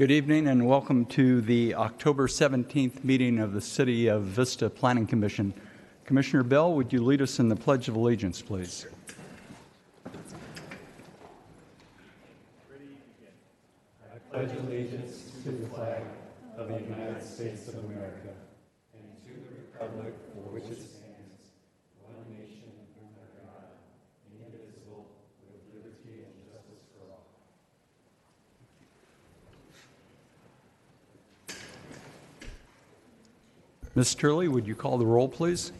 Good evening and welcome to the October 17th meeting of the City of Vista Planning Commission. Commissioner Bell, would you lead us in the Pledge of Allegiance, please? I pledge allegiance to the flag of the United States of America and to the republic for which it stands, one nation under God, indivisible, with liberty and justice for all. Ms. Turley, would you call the roll, please?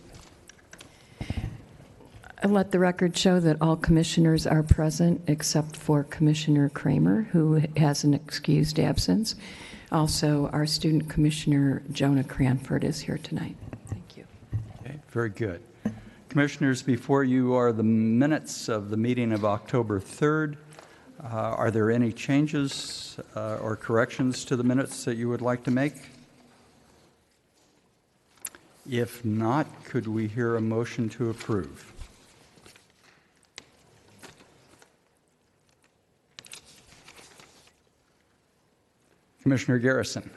Let the record show that all commissioners are present except for Commissioner Kramer, who has an excused absence. Also, our student commissioner, Jonah Cranford, is here tonight. Thank you. Okay, very good. Commissioners, before you are the minutes of the meeting of October 3rd. Are there any changes or corrections to the minutes that you would like to make? If not, could we hear a motion to approve? Commissioner Garrison.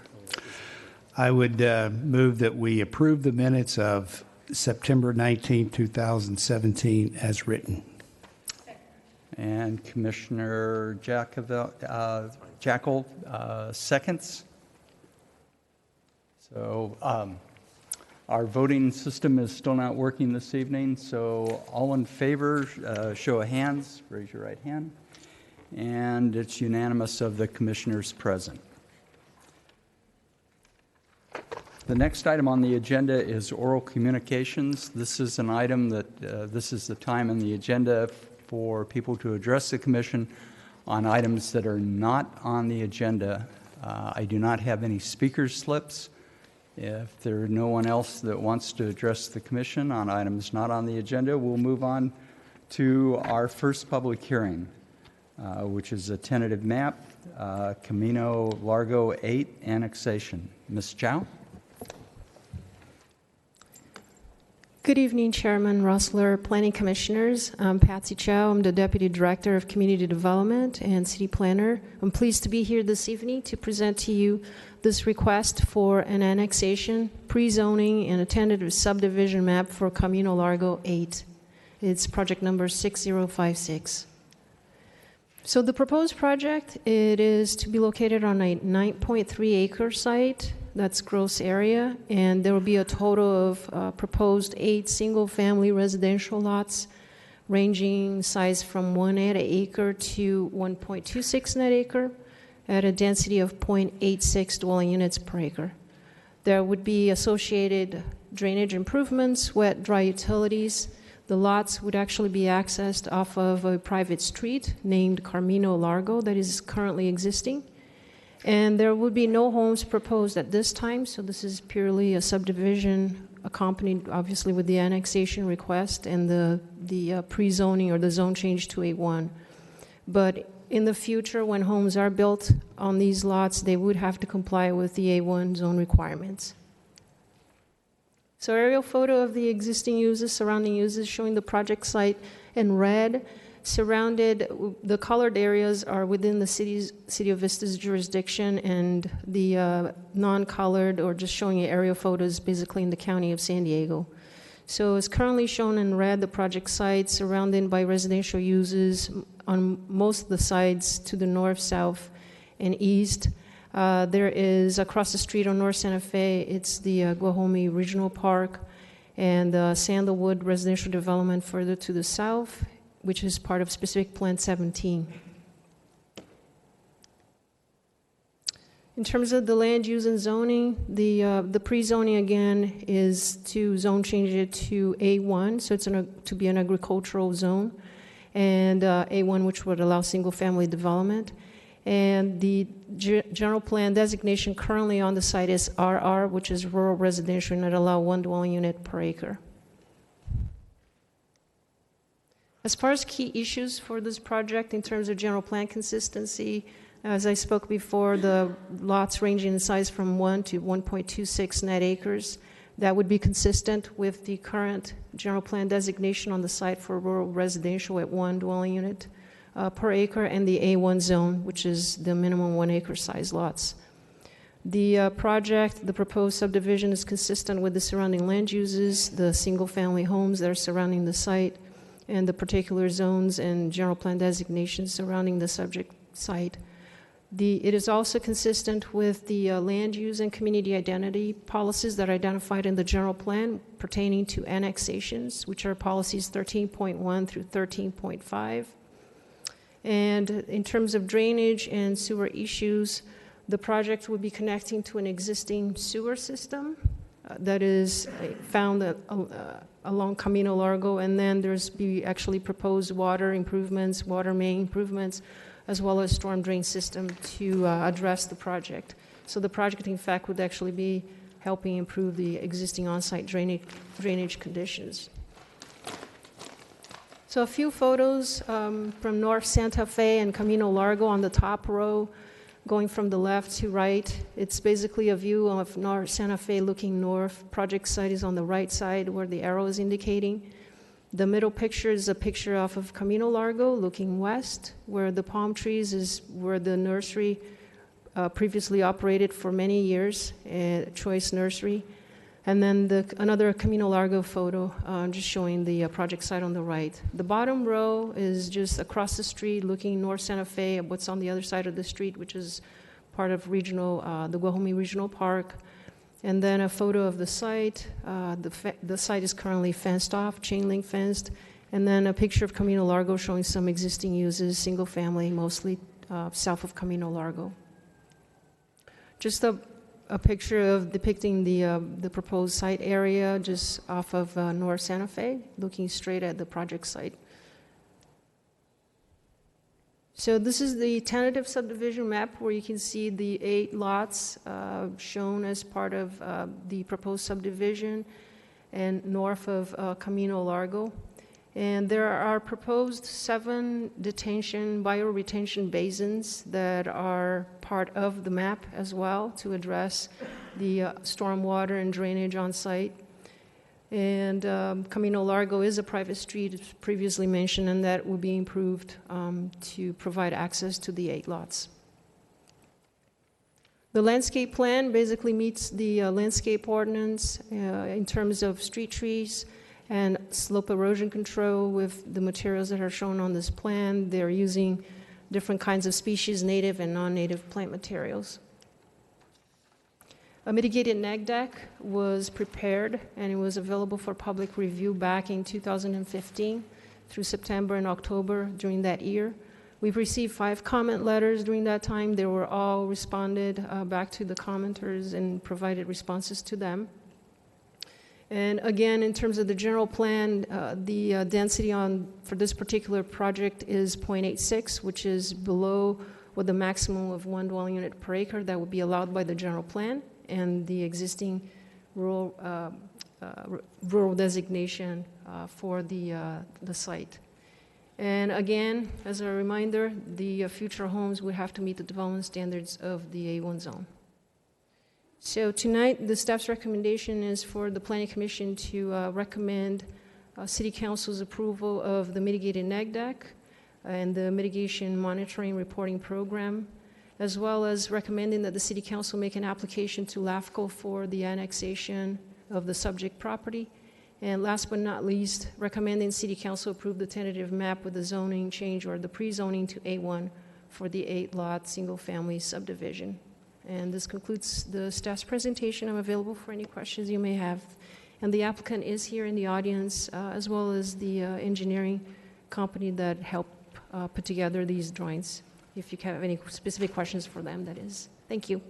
I would move that we approve the minutes of September 19, 2017 as written. And Commissioner Jackal seconds. So our voting system is still not working this evening, so all in favor, show of hands, raise your right hand. And it's unanimous of the commissioners present. The next item on the agenda is oral communications. This is an item that this is the time in the agenda for people to address the commission on items that are not on the agenda. I do not have any speaker slips. If there is no one else that wants to address the commission on items not on the agenda, we'll move on to our first public hearing, which is a tentative map, Camino Largo 8 annexation. Ms. Chow? Good evening, Chairman Rossler, Planning Commissioners. I'm Patsy Chow. I'm the Deputy Director of Community Development and City Planner. I'm pleased to be here this evening to present to you this request for an annexation, pre-zoning, and a tentative subdivision map for Camino Largo 8. It's project number 6056. So the proposed project, it is to be located on a 9.3 acre site. That's gross area, and there will be a total of proposed 8 single-family residential lots, ranging size from 1 net acre to 1.26 net acre, at a density of 0.86 dwelling units per acre. There would be associated drainage improvements, wet, dry utilities. The lots would actually be accessed off of a private street named Camino Largo that is currently existing. And there would be no homes proposed at this time, so this is purely a subdivision accompanied obviously with the annexation request and the pre-zoning or the zone change to A1. But in the future, when homes are built on these lots, they would have to comply with the A1 zone requirements. So aerial photo of the existing uses, surrounding uses, showing the project site in red. Surrounded, the colored areas are within the City of Vista's jurisdiction, and the non-colored or just showing aerial photos basically in the county of San Diego. So it's currently shown in red, the project site surrounded by residential uses on most of the sides to the north, south, and east. There is across the street on North Santa Fe, it's the Guajome Regional Park and Sandalwood Residential Development further to the south, which is part of Specific Plan 17. In terms of the land use and zoning, the pre-zoning again is to zone change it to A1, so it's to be an agricultural zone, and A1, which would allow single-family development. And the general plan designation currently on the site is RR, which is rural residential, and it allows 1 dwelling unit per acre. As far as key issues for this project in terms of general plan consistency, as I spoke before, the lots ranging in size from 1 to 1.26 net acres. That would be consistent with the current general plan designation on the site for rural residential at 1 dwelling unit per acre, and the A1 zone, which is the minimum 1 acre size lots. The project, the proposed subdivision, is consistent with the surrounding land uses, the single-family homes that are surrounding the site, and the particular zones and general plan designations surrounding the subject site. It is also consistent with the land use and community identity policies that are identified in the general plan pertaining to annexations, which are policies 13.1 through 13.5. And in terms of drainage and sewer issues, the project will be connecting to an existing sewer system that is found along Camino Largo, and then there's actually proposed water improvements, water main improvements, as well as storm drain system to address the project. So the project, in fact, would actually be helping improve the existing on-site drainage conditions. So a few photos from North Santa Fe and Camino Largo on the top row, going from the left to right. It's basically a view of North Santa Fe looking north. Project site is on the right side where the arrow is indicating. The middle picture is a picture off of Camino Largo looking west, where the palm trees is where the nursery previously operated for many years, Choice Nursery. And then another Camino Largo photo just showing the project site on the right. The bottom row is just across the street looking North Santa Fe at what's on the other side of the street, which is part of the Guajome Regional Park. And then a photo of the site. The site is currently fenced off, chain link fenced. And then a picture of Camino Largo showing some existing uses, single family, mostly south of Camino Largo. Just a picture of depicting the proposed site area just off of North Santa Fe, looking straight at the project site. So this is the tentative subdivision map where you can see the 8 lots shown as part of the proposed subdivision and north of Camino Largo. And there are proposed 7 bioretention basins that are part of the map as well to address the stormwater and drainage on site. And Camino Largo is a private street, as previously mentioned, and that will be improved to provide access to the 8 lots. The landscape plan basically meets the landscape ordinance in terms of street trees and slope erosion control with the materials that are shown on this plan. They're using different kinds of species, native and non-native plant materials. A mitigated neg deck was prepared and it was available for public review back in 2015 through September and October during that year. We've received 5 comment letters during that time. They were all responded back to the commenters and provided responses to them. And again, in terms of the general plan, the density for this particular project is 0.86, which is below what the maximum of 1 dwelling unit per acre that would be allowed by the general plan and the existing rural designation for the site. And again, as a reminder, the future homes would have to meet the development standards of the A1 zone. So tonight, the staff's recommendation is for the Planning Commission to recommend City Council's approval of the mitigated neg deck and the mitigation monitoring reporting program, as well as recommending that the City Council make an application to LAFCO for the annexation of the subject property. And last but not least, recommending City Council approve the tentative map with the zoning change or the pre-zoning to A1 for the 8-lot single-family subdivision. And this concludes the staff's presentation. I'm available for any questions you may have. And the applicant is here in the audience, as well as the engineering company that helped put together these drawings. If you have any specific questions for them, that is. Thank you.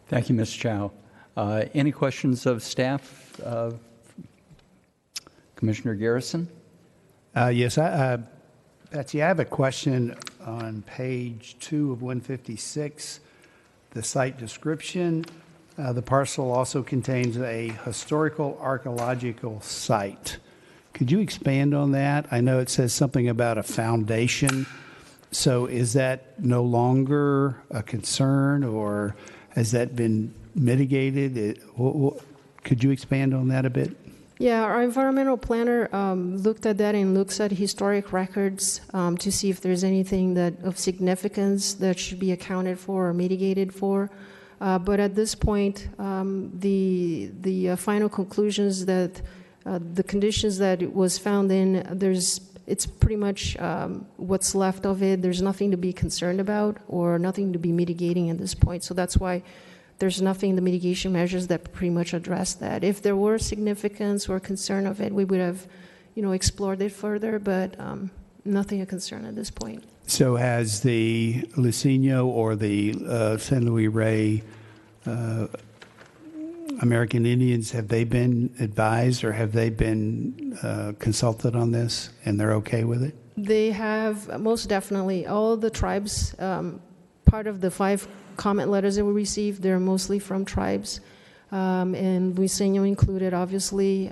Thank you, Ms. Chow. Any questions of staff? Commissioner Garrison? Yes, Betsy, I have a question on page 2 of 156. The site description, the parcel also contains a historical archaeological site. Could you expand on that? I know it says something about a foundation. So is that no longer a concern, or has that been mitigated? Could you expand on that a bit? Yeah, our environmental planner looked at that and looks at historic records to see if there's anything that of significance that should be accounted for or mitigated for. But at this point, the final conclusions that the conditions that it was found in, it's pretty much what's left of it. There's nothing to be concerned about or nothing to be mitigating at this point. So that's why there's nothing in the mitigation measures that pretty much address that. If there were significance or concern of it, we would have, explored it further, but nothing of concern at this point. So has the Luciño or the San Luis Rey American Indians, have they been advised or have they been consulted on this and they're okay with it? They have, most definitely. All the tribes, part of the 5 comment letters that we received, they're mostly from tribes. And Luiseño included, obviously,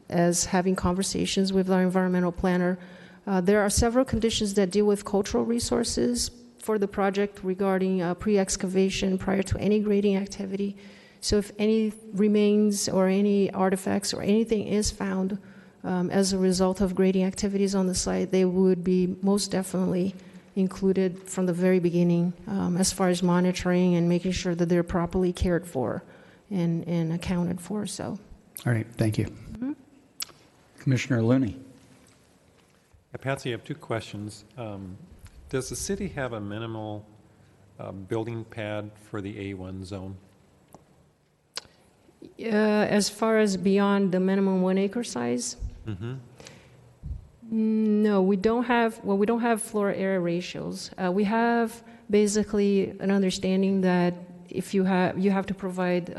as having conversations with our environmental planner. There are several conditions that deal with cultural resources for the project regarding pre-excavation prior to any grading activity. So if any remains or any artifacts or anything is found as a result of grading activities on the site, they would be most definitely included from the very beginning as far as monitoring and making sure that they're properly cared for and accounted for. So, all right, thank you. Mm-hmm. Commissioner Looney. Patsy, I have 2 questions. Does the city have a minimal building pad for the A1 zone? As far as beyond the minimum 1 acre size? Mm-hmm. No, we don't have floor area ratios. We have basically an understanding that if you have to provide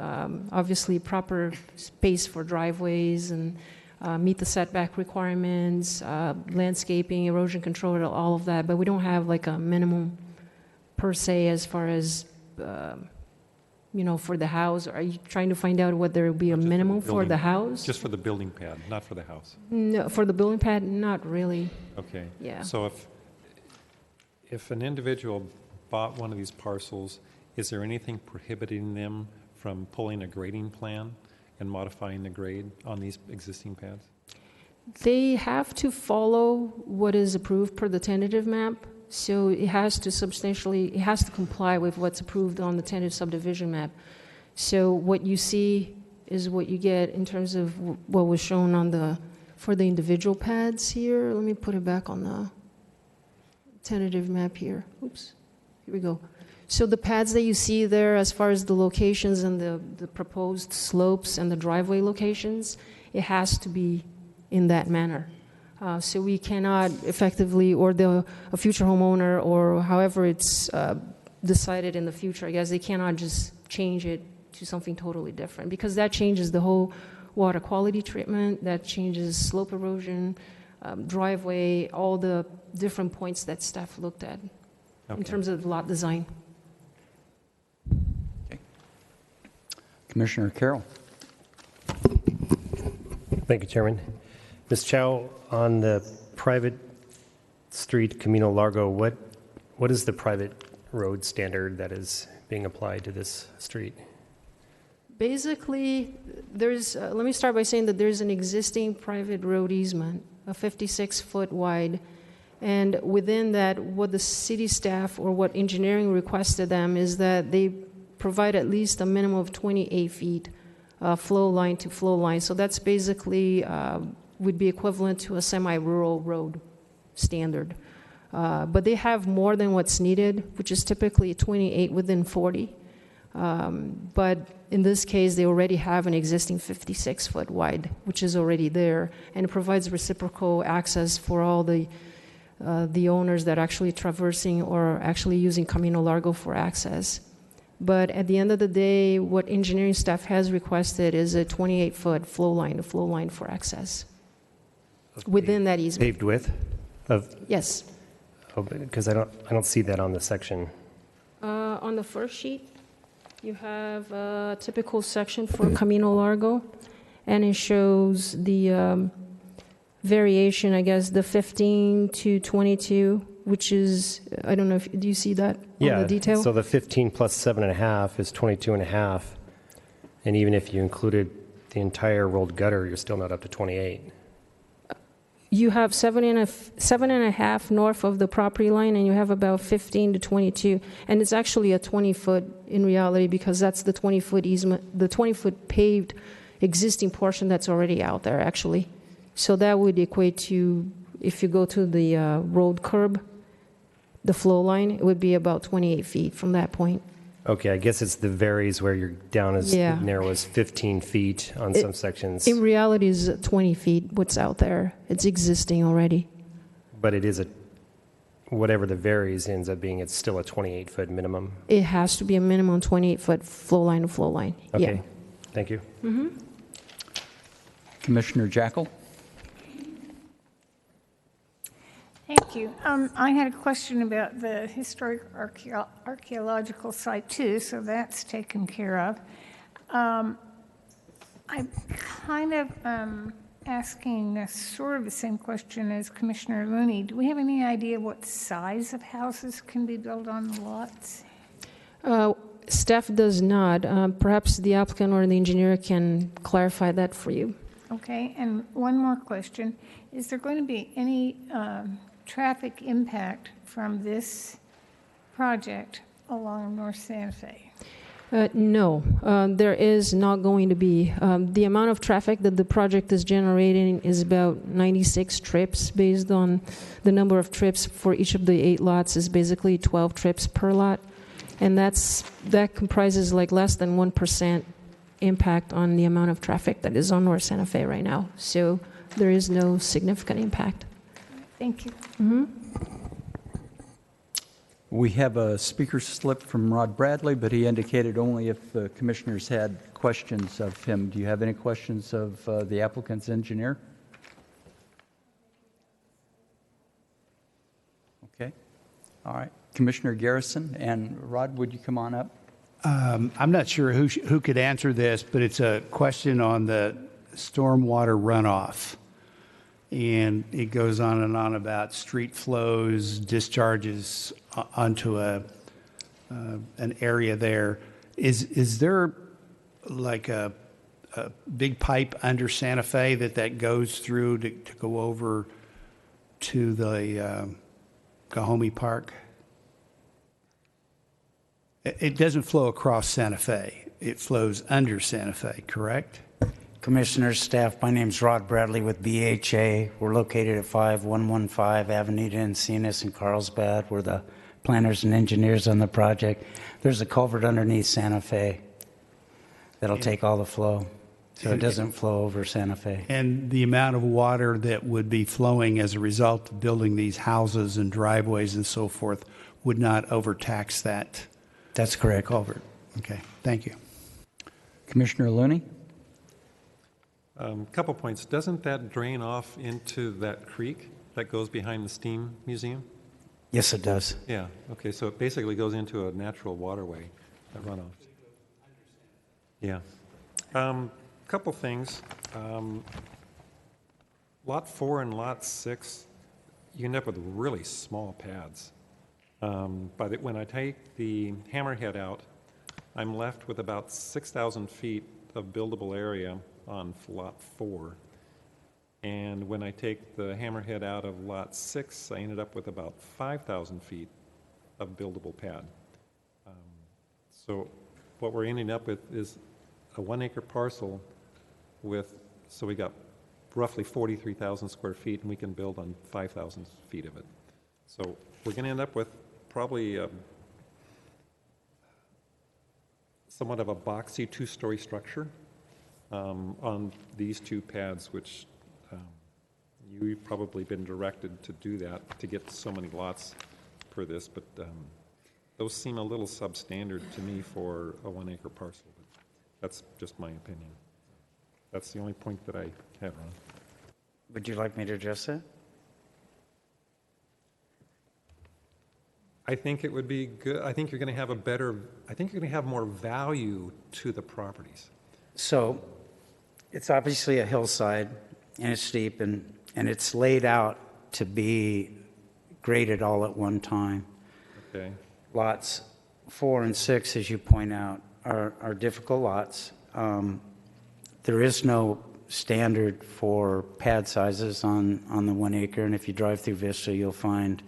obviously proper space for driveways and meet the setback requirements, landscaping, erosion control, all of that, but we don't have like a minimum per se as far as for the house. Are you trying to find out what there will be a minimum for the house? Just for the building pad, not for the house. No, for the building pad, not really. Okay. Yeah. So if an individual bought one of these parcels, is there anything prohibiting them from pulling a grading plan and modifying the grade on these existing pads? They have to follow what is approved per the tentative map. So it has to comply with what's approved on the tentative subdivision map. So what you see is what you get in terms of what was shown for the individual pads here. Let me put it back on the tentative map here. Oops, here we go. So the pads that you see there, as far as the locations and the proposed slopes and the driveway locations, it has to be in that manner. So we cannot effectively, or a future homeowner, or however it's decided in the future, I guess they cannot just change it to something totally different, because that changes the whole water quality treatment, that changes slope erosion, driveway, all the different points that staff looked at in terms of lot design. Okay. Commissioner Carroll. Thank you, Chairman. Ms. Chow, on the private street Camino Largo, what is the private road standard that is being applied to this street? Basically, let me start by saying that there's an existing private road easement, a 56-foot wide, and within that, what the city staff or what engineering requested them is that they provide at least a minimum of 28 feet flow line to flow line. So that's basically would be equivalent to a semi-rural road standard. But they have more than what's needed, which is typically 28 within 40. But in this case, they already have an existing 56-foot wide, which is already there, and it provides reciprocal access for all the owners that are actually traversing or actually using Camino Largo for access. But at the end of the day, what engineering staff has requested is a 28-foot flow line for access within that easement. Paved width of? Yes. Oh, because I don't see that on the section. On the first sheet, you have a typical section for Camino Largo, and it shows the variation, I guess, the 15 to 22, which is, I don't know, do you see that on the detail? So the 15 plus 7.5 is 22.5, and even if you included the the entire rolled gutter, you're still not up to 28. You have 7.5 north of the property line, and you have about 15 to 22. And it's actually a 20-foot in reality, because that's the 20-foot easement, the 20-foot paved existing portion that's already out there, actually. So that would equate to, if you go to the road curb, the flow line, it would be about 28 feet from that point. Okay, I guess it's the varies where you're down as Yeah. narrow as 15 feet on some sections, In reality, is 20 feet what's out there. It's existing already. but it is whatever the varies ends up being, it's still a 28-foot minimum. It has to be a minimum 28-foot flow line to flow line. Okay, Yeah. thank you. Commissioner Jackal? Thank you. I had a question about the historic archaeological site too, so that's taken care of. I'm kind of asking sort of the same question as Commissioner Looney. Do we have any idea what size of houses can be built on the lots? Staff does not. Perhaps the applicant or the engineer can clarify that for you. Okay, and one more question. Is there going to be any traffic impact from this project along North Santa Fe? No, there is not going to be. The amount of traffic that the project is generating is about 96 trips, based on the number of trips for each of the 8 lots is basically 12 trips per lot. And that comprises like less than 1% impact on the amount of traffic that is on North Santa Fe right now. So there is no significant impact. Thank you. We have a speaker slip from Rod Bradley, but he indicated only if the commissioners had questions of him. Do you have any questions of the applicant's engineer? Okay. All right. Commissioner Garrison and Rod, would you come on up? I'm not sure who could answer this, but it's a question on the stormwater runoff. And it goes on and on about street flows, discharges onto an area there. Is there like a big pipe under Santa Fe that goes through to go over to the Cahomi Park? It doesn't flow across Santa Fe. It flows under Santa Fe, correct? Commissioners, staff, my name's Rod Bradley with BHA. We're located at 5115 Avenida Encinas in Carlsbad. We're the planners and engineers on the project. There's a culvert underneath Santa Fe that'll take all the flow, so it doesn't flow over Santa Fe. And the amount of water that would be flowing as a result of building these houses and driveways and so forth would not overtax that That's correct. culvert. Okay, thank you. Commissioner Looney? Couple points. Doesn't that drain off into that creek that goes behind the steam museum? Yes, it does. Yeah, okay, so it basically goes into a natural waterway, that runoff. Yeah. Couple things. Lot 4 and Lot 6, you end up with really small pads. But when I take the hammerhead out, I'm left with about 6,000 feet of buildable area on Lot 4. And when I take the hammerhead out of Lot 6, I ended up with about 5,000 feet of buildable pad. So what we're ending up with is a 1-acre parcel so we got roughly 43,000 square feet, and we can build on 5,000 feet of it. So we're going to end up with probably somewhat of a boxy 2-story structure on these 2 pads, which you've probably been directed to do that, to get so many lots per this, but those seem a little substandard to me for a 1-acre parcel, but that's just my opinion. That's the only point that I have, Ron. Would you like me to address that? I think it would be good. I think you're going to have I think you're going to have more value to the properties. So it's obviously a hillside, and it's steep, and it's laid out to be graded all at one time. Okay. Lots 4 and 6, as you point out, are difficult lots. There is no standard for pad sizes on the 1 acre, and if you drive through Vista, you'll find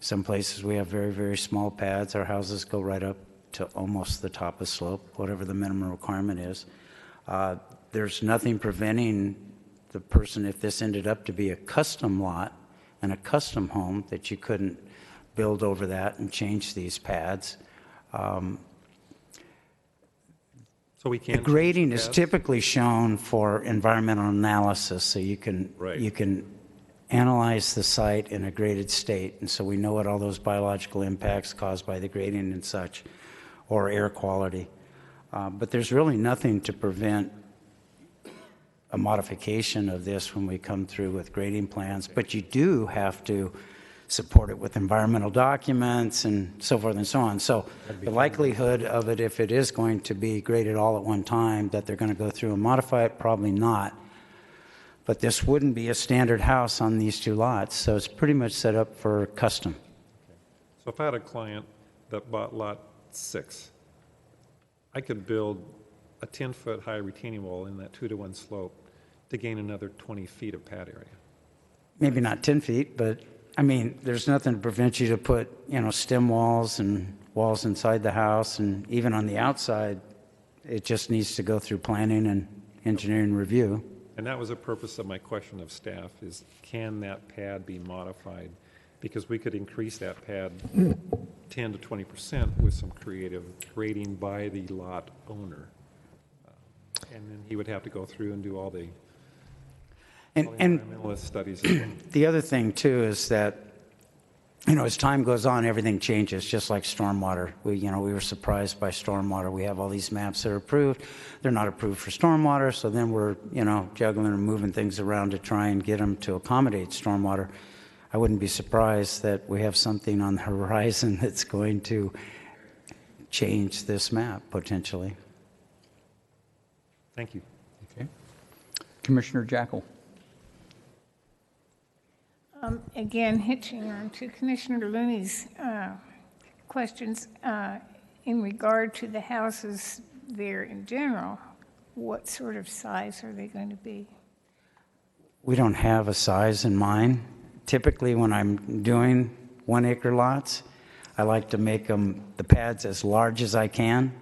some places we have very, very small pads. Our houses go right up to almost the top of slope, whatever the minimum requirement is. There's nothing preventing the person, if this ended up to be a custom lot and a custom home, that you couldn't build over that and change these pads. So we The can. grading change is paths? typically shown for environmental analysis, so you can Right. you can analyze the site in a graded state, and so we know what all those biological impacts caused by the grading and such, or air quality. But there's really nothing to prevent a modification of this when we come through with grading plans, but you do have to support it with environmental documents and so forth and so on. So the likelihood of it, if it is going to be graded all at one time, that they're going to go through and modify it, probably not. But this wouldn't be a standard house on these two lots, so it's pretty much set up for custom. So if I had a client that bought lot 6, I could build a 10-foot high retaining wall in that 2-to-1 slope to gain another 20 feet of pad area. Maybe not 10 feet, but I mean, there's nothing to prevent you to put, stem walls and walls inside the house, and even on the outside, it just needs to go through planning and engineering review. And that was the purpose of my question of staff, is can that pad be modified? Because we could increase that pad 10 to 20% with some creative grading by the lot owner. And then he would have to go through and do all the And environmentalist studies as well. the other thing, too, is that, as time goes on, everything changes, just like stormwater. We were surprised by stormwater. We have all these maps that are approved. They're not approved for stormwater, so then we're, juggling and moving things around to try and get them to accommodate stormwater. I wouldn't be surprised that we have something on the horizon that's going to change this map, potentially. Thank you. Okay. Commissioner Jackal. Again, hitching on to Commissioner Looney's questions, in regard to the houses there in general, what sort of size are they going to be? We don't have a size in mind. Typically, when I'm doing 1 acre lots, I like to make the pads as large as I can.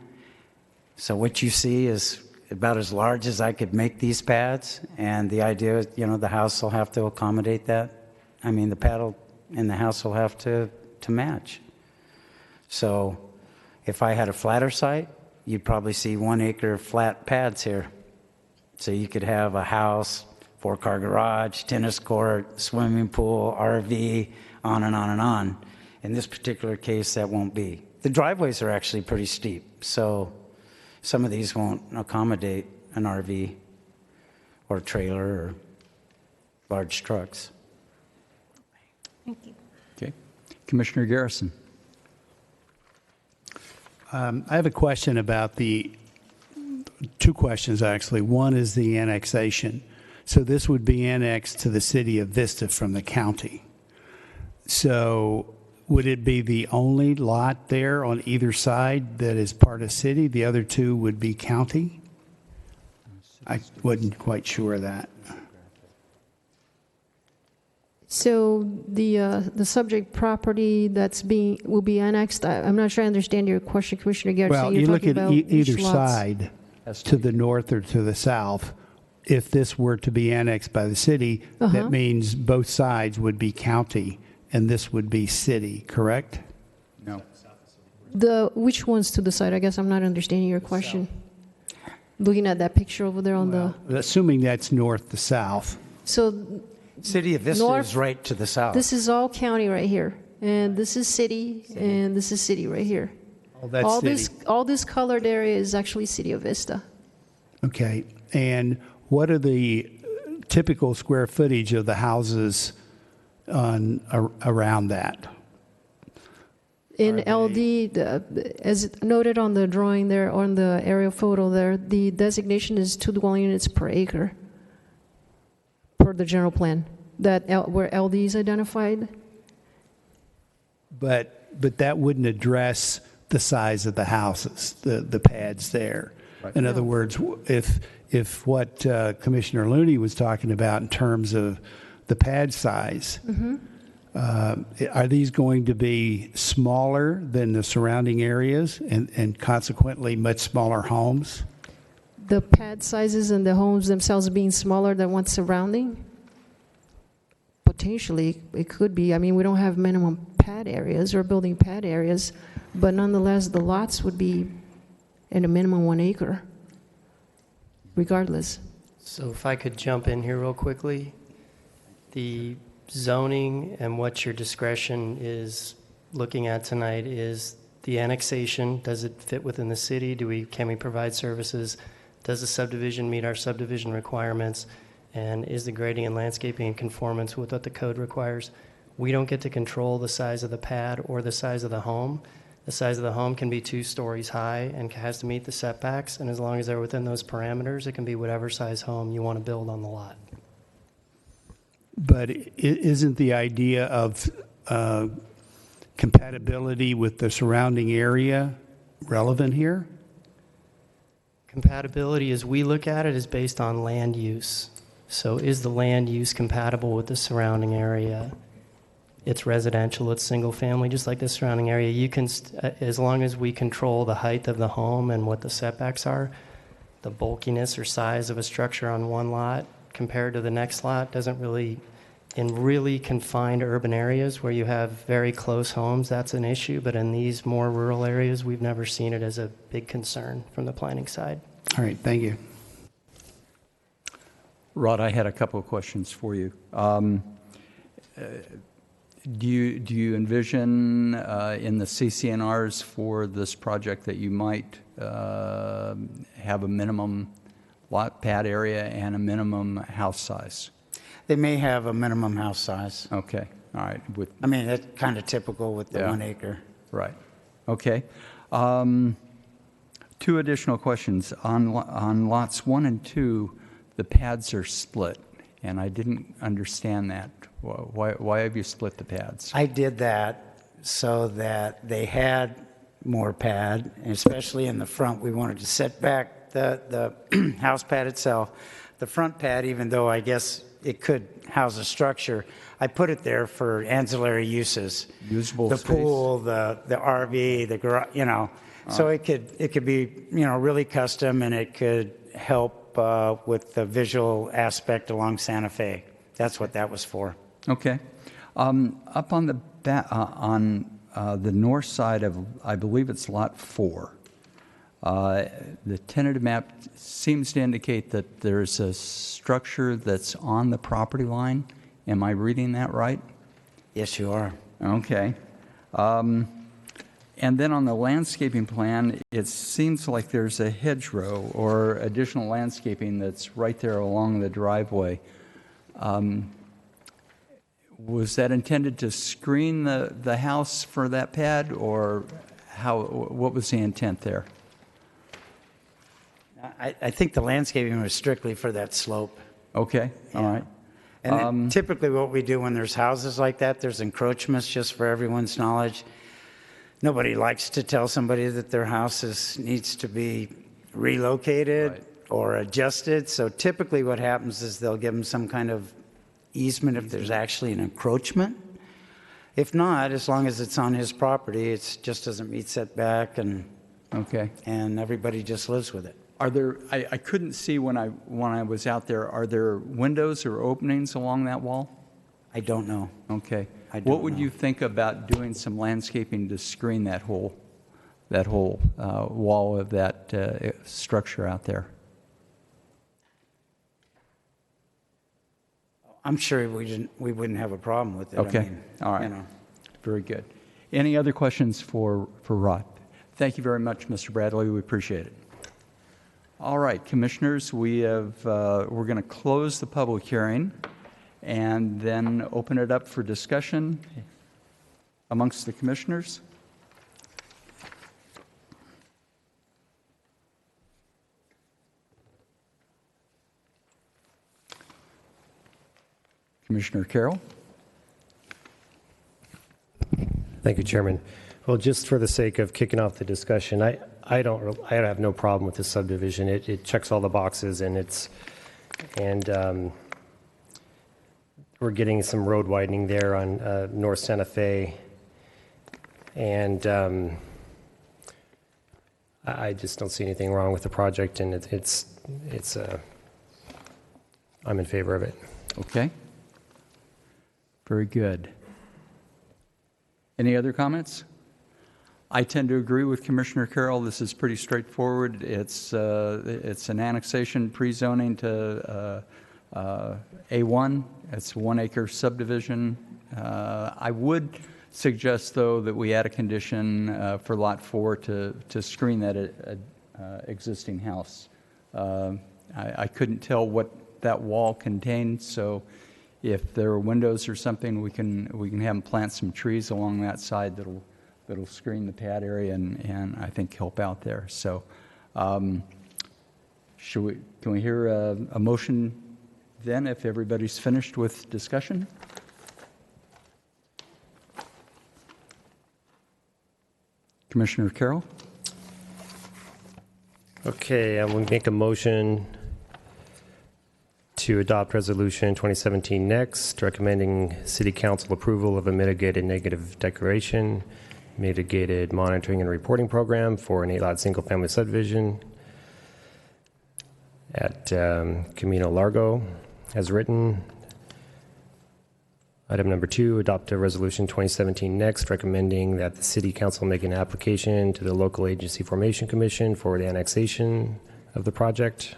So what you see is about as large as I could make these pads, and the idea is, the house will have to accommodate that. I mean, the pad in the house will have to match. So if I had a flatter site, you'd probably see 1 acre flat pads here. So you could have a house, 4-car garage, tennis court, swimming pool, RV, on and on and on. In this particular case, that won't be. The driveways are actually pretty steep, so some of these won't accommodate an RV or a trailer or large trucks. Thank you. Okay. Commissioner Garrison. I have a question about two questions, actually. One is the annexation. So this would be annexed to the city of Vista from the county. So would it be the only lot there on either side that is part of city? The other two would be county? I wasn't quite sure of that. So the subject property will be annexed. I'm not sure I understand your question, Commissioner Garrett. So Well, you're you look talking at about either which lots? side, to the north or to the south. If this were to be annexed by the city, that means both sides would be county, and this would be city, correct? No. Which ones to the side? I guess I'm not understanding your question. Looking at that picture over there on Assuming that's north to south. So City of Vista North- is right to the south. this is all county right here, and this is city, and this is city right here. Oh, that's city. All this colored area is actually City of Vista. Okay, and what are the typical square footage of the houses around that? In LD, as noted on the drawing there, on the aerial photo there, the designation is 2 dwelling units per acre per the general plan, where LD is identified. But that wouldn't address the size of the houses, the pads there. Right. In other words, if if what Commissioner Looney was talking about in terms of the pad size, are these going to be smaller than the surrounding areas and consequently much smaller homes? The pad sizes and the homes themselves being smaller than what's surrounding? Potentially, it could be. I mean, we don't have minimum pad areas or building pad areas, but nonetheless, the lots would be at a minimum 1 acre, regardless. So if I could jump in here real quickly, the zoning and what your discretion is looking at tonight is the annexation. Does it fit within the city? Can we provide services? Does the subdivision meet our subdivision requirements? And is the grading and landscaping in conformance with what the code requires? We don't get to control the size of the pad or the size of the home. The size of the home can be 2 stories high and has to meet the setbacks. And as long as they're within those parameters, it can be whatever size home you want to build on the lot. But isn't the idea of compatibility with the surrounding area relevant here? Compatibility, as we look at it, is based on land use. So is the land use compatible with the surrounding area? It's residential, it's single family, just like the surrounding area. You can, as long as we control the height of the home and what the setbacks are, the bulkiness or size of a structure on one lot compared to the next lot doesn't really, in really confined urban areas where you have very close homes, that's an issue. But in these more rural areas, we've never seen it as a big concern from the planning side. All right, thank you. Rod, I had a couple of questions for you. Do you envision in the CCNRs for this project that you might have a minimum lot pad area and a minimum house size? They may have a minimum house size. Okay, all right. I mean, that's kind of typical with the 1 acre. Right. Okay. 2 additional questions. On lots 1 and 2, the pads are split, and I didn't understand that. Why have you split the pads? I did that so that they had more pad, and especially in the front. We wanted to set back the house pad itself. The front pad, even though I guess it could house a structure, I put it there for ancillary uses. Usable the space. Pool, the RV, the garage, So it could be, really custom, and it could help with the visual aspect along Santa Fe. That's what that was for. Okay. Up on the north side of, I believe it's lot 4, the tentative map seems to indicate that there's a structure that's on the property line. Am I reading that right? Yes, you are. Okay. And then on the landscaping plan, it seems like there's a hedgerow or additional landscaping that's right there along the driveway. Was that intended to screen the house for that pad, or what was the intent there? I think the landscaping was strictly for that slope. Okay, all right. And then typically what we do when there's houses like that, there's encroachments, just for everyone's knowledge. Nobody likes to tell somebody that their house needs to be relocated or adjusted. So typically what happens is they'll give them some kind of easement if there's actually an encroachment. If not, as long as it's on his property, it just doesn't meet setback, and everybody just lives with it. Are there? I couldn't see when I was out there. Are there windows or openings along that wall? I don't know. Okay. I don't what would know. you think about doing some landscaping to screen that whole wall of that structure out there? I'm sure we wouldn't have a problem with it. Okay. I mean, all right. Very good. Any other questions for Rod? Thank you very much, Mr. Bradley. We appreciate it. All right, commissioners, we're going to close the public hearing and then open it up for discussion amongst the commissioners. Commissioner Carroll. Thank you, Chairman. Well, just for the sake of kicking off the discussion, I have no problem with this subdivision. It checks all the boxes, and we're getting some road widening there on North Santa Fe, and I just don't see anything wrong with the project, and I'm in favor of it. Okay. Very good. Any other comments? I tend to agree with Commissioner Carroll. This is pretty straightforward. It's an annexation pre-zoning to A1. It's a 1-acre subdivision. I would suggest, though, that we add a condition for Lot 4 to screen that existing house. I couldn't tell what that wall contained, so if there are windows or something, we can have them plant some trees along that side that'll screen the pad area and I think help out there. So, can we hear a motion then, if everybody's finished with discussion? Commissioner Carroll? Okay, I will make a motion to adopt Resolution 2017 next, recommending City Council approval of a mitigated negative declaration, mitigated monitoring and reporting program for an 8-lot single-family subdivision at Camino Largo, as written. Item number 2, adopt a Resolution 2017 next, recommending that the City Council make an application to the Local Agency Formation Commission for the annexation of the project.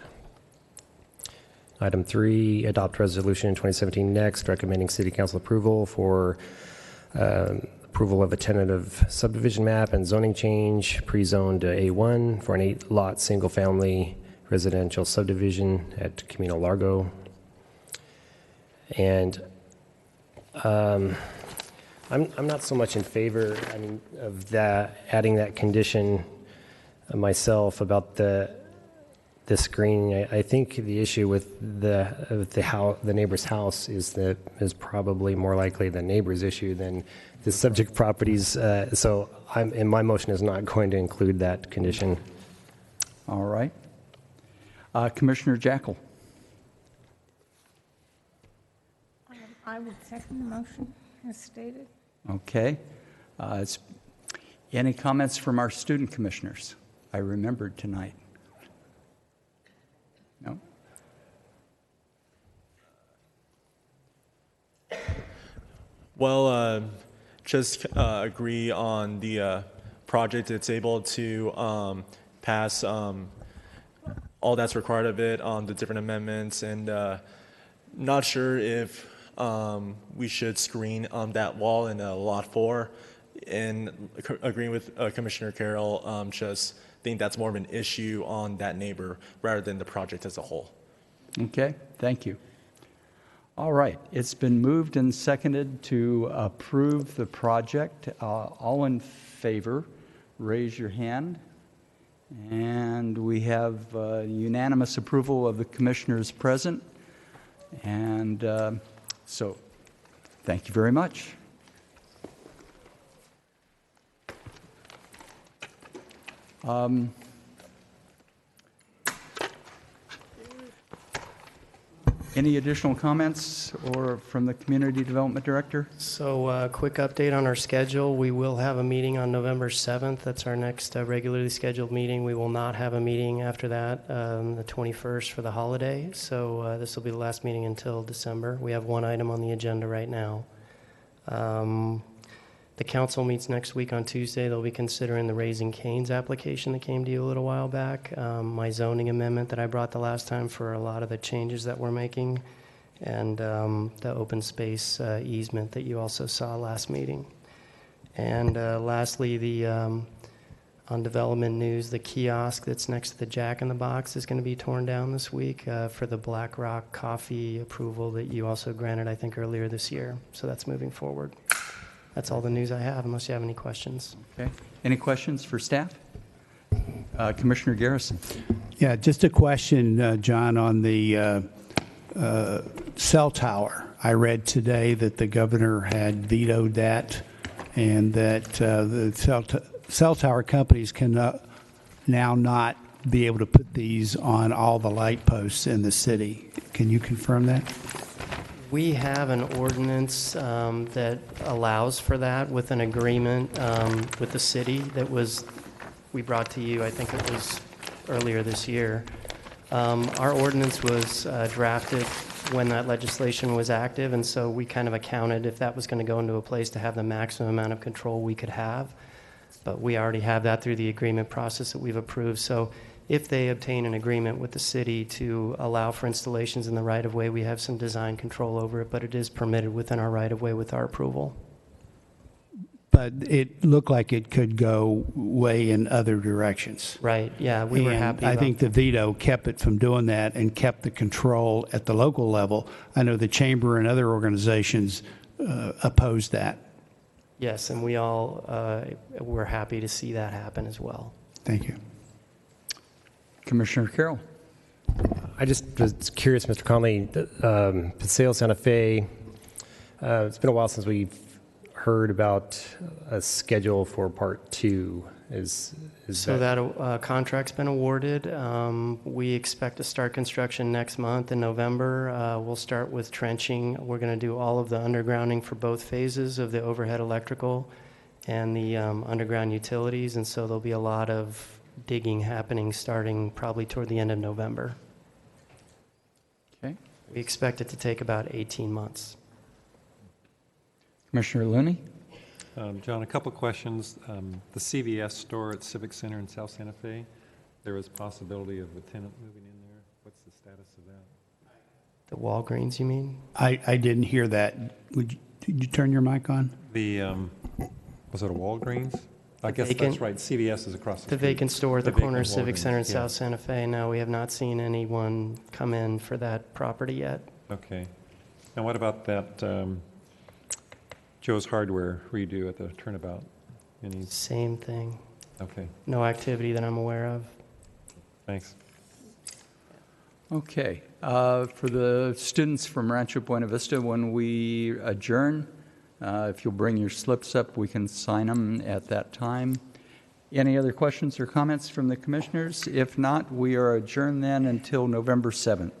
Item 3, adopt Resolution 2017 next, recommending City Council approval for approval of a tentative subdivision map and zoning change pre-zoned to A1 for an 8-lot single-family residential subdivision at Camino Largo. And I'm not so much in favor, of that, adding that condition myself about the screening. I think the issue with the neighbor's house is probably more likely the neighbor's issue than the subject properties. So my motion is not going to include that condition. All right. Commissioner Jackal. I would second the motion as stated. Okay. Any comments from our student commissioners? I remembered tonight. No? Well, just agree on the project. It's able to pass all that's required of it on the different amendments, and not sure if we should screen that wall in Lot 4. And agreeing with Commissioner Carroll, just think that's more of an issue on that neighbor rather than the project as a whole. Okay, thank you. All right, it's been moved and seconded to approve the project. All in favor, raise your hand. And we have unanimous approval of the commissioners present. And so, thank you very much. Any additional comments or from the Community Development Director? So quick update on our schedule. We will have a meeting on November 7th. That's our next regularly scheduled meeting. We will not have a meeting after that, the 21st for the holiday. So this will be the last meeting until December. We have one item on the agenda right now. The council meets next week on Tuesday. They'll be considering the Raising Cane's application that came to you a little while back, my zoning amendment that I brought the last time for a lot of the changes that we're making, and the open space easement that you also saw last meeting. And lastly, on development news, the kiosk that's next to the Jack in the Box is going to be torn down this week for the Black Rock Coffee approval that you also granted, I think, earlier this year. So that's moving forward. That's all the news I have, unless you have any questions. Okay. Any questions for staff? Commissioner Garrison. Yeah, just a question, John, on the cell tower. I read today that the governor had vetoed that, and that the cell tower companies cannot now not be able to put these on all the light posts in the city. Can you confirm that? We have an ordinance that allows for that with an agreement with the city that we brought to you, I think it was earlier this year. Our ordinance was drafted when that legislation was active, and so we kind of accounted if that was going to go into a place to have the maximum amount of control we could have. But we already have that through the agreement process that we've approved. So if they obtain an agreement with the city to allow for installations in the right-of-way, we have some design control over it, but it is permitted within our right-of-way with our approval. But it looked like it could go way in other directions. Right, yeah, we were And happy I about think the veto kept it from doing that and kept the control at the local level. I know the chamber and other organizations opposed that. Yes, and we all were happy to see that happen as well. Thank you. Commissioner Carroll. I just was curious, Mr. Conley, Paseo Santa Fe, it's been a while since we've heard about a schedule for part 2. So that contract's been awarded. We expect to start construction next month in November. We'll start with trenching. We're going to do all of the undergrounding for both phases of the overhead electrical and the underground utilities, and so there'll be a lot of digging happening starting probably toward the end of November. Okay. We expect it to take about 18 months. Commissioner Looney. John, a couple questions. The CVS store at Civic Center in South Santa Fe, there is possibility of a tenant moving in there. What's the status of that? The Walgreens, you mean? I didn't hear that. Did you turn your mic on? Was it a Walgreens? I guess vacant- that's right. CVS is across the The street. vacant store at the vacant corner of Civic Walgreens, Center in yeah. South Santa Fe. No, we have not seen anyone come in for that property yet. Okay. And what about that Joe's Hardware redo at the turnabout? Any? Same thing. Okay, No activity that I'm aware of. thanks. Okay. For the students from Rancho Buena Vista, when we adjourn, if you'll bring your slips up, we can sign them at that time. Any other questions or comments from the commissioners? If not, we are adjourned then until November 7th.